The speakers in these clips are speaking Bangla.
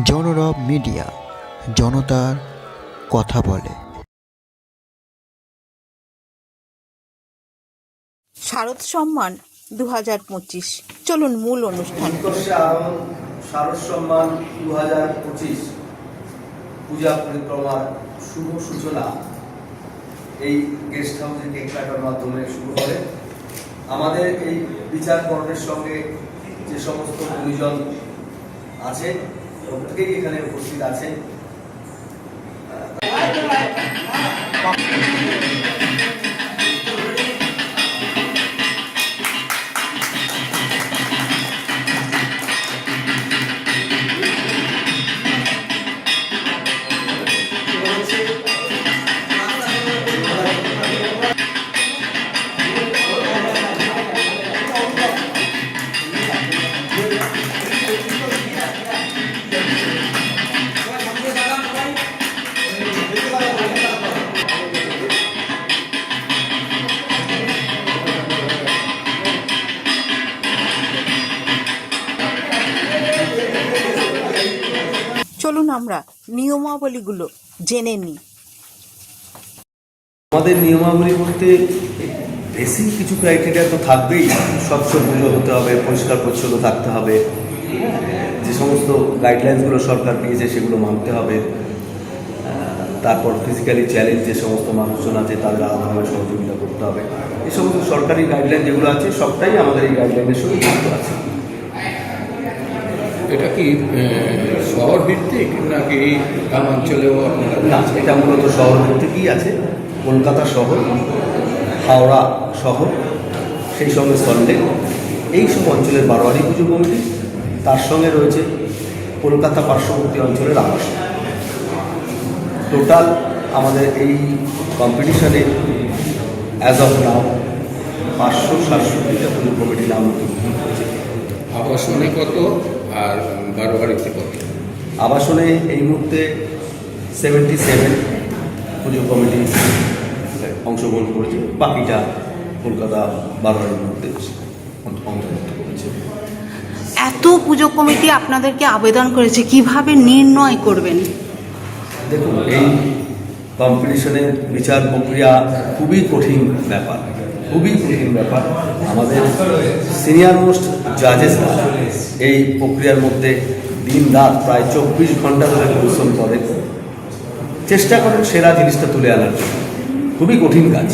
জনরব মিডিয়া, জনতার কথা বলে। শারদ সম্মান 2025, চলুন মূল অনুষ্ঠান। শারদ সম্মান 2025 পূজা পরিক্রমার শুভ সূচনা এই গেস্ট হাউসের কেক কাটার মাধ্যমে শুরু হবে। আমাদের এই বিচারকরণের সঙ্গে যে সমস্ত গুণীজন আছে প্রত্যেকেই এখানে উপস্থিত আছে। চলুন আমরা নিয়মাবলীগুলো জেনে নিই। আমাদের নিয়মাবলী বলতে বেসিক কিছু ক্রাইটেরিয়া তো থাকবেই। স্বচ্ছমূল্য হতে হবে, পরিষ্কার পরিচ্ছন্ন থাকতে হবে, যে সমস্ত গাইডলাইন্সগুলো সরকার দিয়েছে সেগুলো মানতে হবে। তারপর ফিজিক্যালি চ্যালেঞ্জ যে সমস্ত মানুষজন আছে তাদের আলাদাভাবে সহযোগিতা করতে হবে। এই সমস্ত সরকারি গাইডলাইন যেগুলো আছে সবটাই আমাদের এই গাইডলাইনের সঙ্গে যুক্ত আছে। এটা কি শহর ভিত্তিক নাকি গ্রামাঞ্চলেও না, এটা মূলত শহর ভিত্তিকই আছে। কলকাতা শহর, হাওড়া শহর, সেই সঙ্গে সল্টলেক, এই সব অঞ্চলের বারোয়ারি পুজো কমিটি, তার সঙ্গে রয়েছে কলকাতা পার্শ্ববর্তী অঞ্চলের আবাস। টোটাল আমাদের এই কম্পিটিশনে অ্যাজ অফ নাও 567টা পুজো কমিটির নাম হয়েছে। আবাসনে কত আর বারোয়ারিতে কত? আবাসনে এই মুহূর্তে 77 পুজো কমিটি অংশগ্রহণ করেছে, বাকিটা কলকাতা বারোয়ারির মধ্যে অন্তর্ভুক্ত করেছে। এত পুজো কমিটি আপনাদেরকে আবেদন করেছে, কিভাবে নির্ণয় করবেন? দেখুন, এই কম্পিটিশনের বিচার প্রক্রিয়া খুবই কঠিন ব্যাপার, খুবই কঠিন ব্যাপার। আমাদের সিনিয়র মোস্ট জাজেসরা এই প্রক্রিয়ার মধ্যে দিন রাত প্রায় 24 ঘন্টা ধরে পরিশ্রম করেন, চেষ্টা করেন সেরা জিনিসটা তুলে আনার জন্য। খুবই কঠিন কাজ।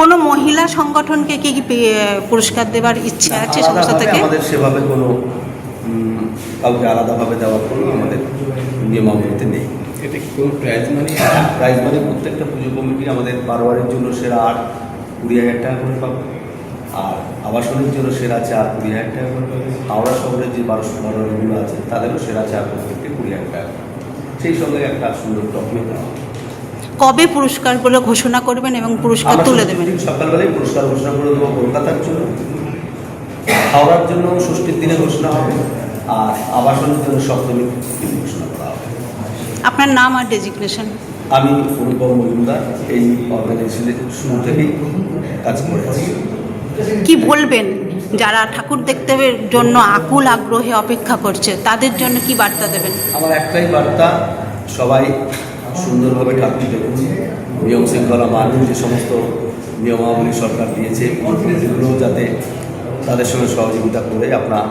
কোনো মহিলা সংগঠনকে কি পুরস্কার দেওয়ার ইচ্ছা আছে সংস্থা থেকে? আমাদের সেভাবে কোনো কাউকে আলাদাভাবে দেওয়ার কোনো আমাদের নিয়মাবলীতে নেই। এটা কি কোনো প্রাইজ মানি? প্রাইজ মানি প্রত্যেকটা পুজো কমিটি আমাদের বারোয়ারের জন্য সেরা 20,000 টাকা করে পাবে, আর আবাসনের জন্য সেরা 20,000 টাকা করে পাবে। হাওড়া শহরের যে 1200 বারোয়ারিগুলো আছে তাদেরও সেরা প্রত্যেককে 20,000 টাকা, সেই সঙ্গে একটা সুন্দর ট্রফিও দেওয়া। কবে পুরস্কারগুলো ঘোষণা করবেন এবং পুরস্কার তুলে দেবেন? সকালবেলায় পুরস্কার ঘোষণা করে দেবো কলকাতার জন্য, হাওড়ার জন্য ষষ্ঠীর দিনে ঘোষণা হবে, আর আবাসনের জন্য সপ্তমীর দিনে ঘোষণা করা হবে। আপনার নাম আর ডেজিগনেশন? আমি অনুপম মজুমদার, এই অর্গানাইজেশনের শুরু থেকেই কাজ করে আছি। কি বলবেন যারা ঠাকুর দেখতে জন্য আকুল আগ্রহে অপেক্ষা করছে, তাদের জন্য কি বার্তা দেবেন? আমার একটাই বার্তা, সবাই সুন্দরভাবে ঠাকুর দেখুন, নিয়ম শৃঙ্খলা মানুন, যে সমস্ত নিয়মাবলী সরকার দিয়েছে এগুলো যাতে তাদের সঙ্গে সহযোগিতা করে আপনার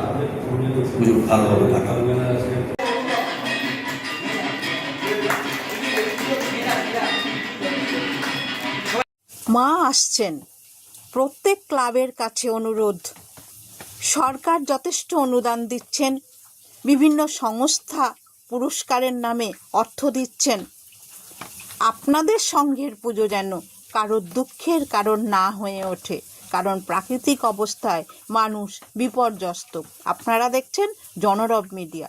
পুজো ভালোভাবে কাটান। মা আসছেন, প্রত্যেক ক্লাবের কাছে অনুরোধ। সরকার যথেষ্ট অনুদান দিচ্ছেন, বিভিন্ন সংস্থা পুরস্কারের নামে অর্থ দিচ্ছেন। আপনাদের সঙ্ঘের পুজো যেন কারোর দুঃখের কারণ না হয়ে ওঠে, কারণ প্রাকৃতিক অবস্থায় মানুষ বিপর্যস্ত। আপনারা দেখছেন জনরব মিডিয়া।